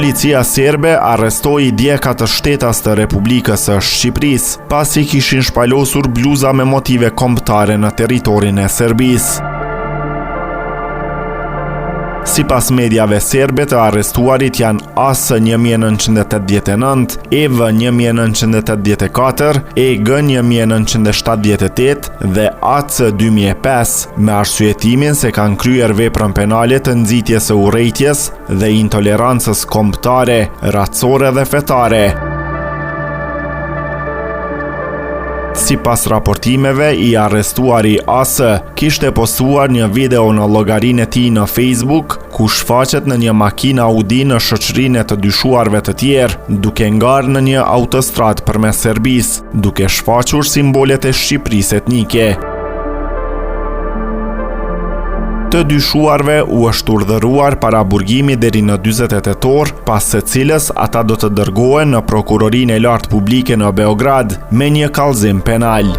Policia serbe arrestoi djeka të shtetas të Republikës së Shqipërisë, pasi kishin shpalosur bluza me motive kombëtare në territorin e Serbisë. Sipas mediave serbe, të arrestuarit janë AS 1989, EV 1984, EG 1978 dhe AC 2005, me arsyetimin se kanë kryer veprën penale të nxitjes së urrejtjes dhe intolerancës kombëtare, racore dhe fetare. Sipas raportimeve, i arrestuari AS kishte postuar një video në llogarinë e tij në Facebook, ku shfaqet në një makinë Audi në shoqërinë e të dyshuarve të tjerë, duke ngarë në një autostradë përmes Serbisë, duke shfaqur simbolet e Shqipërisë etnike. Të dyshuarve u është urdhëruar para burgimi deri në 40 tetor, pas së cilës ata do të dërgohen në prokurorinë e lartë publike në Beograd me një kallëzim penal.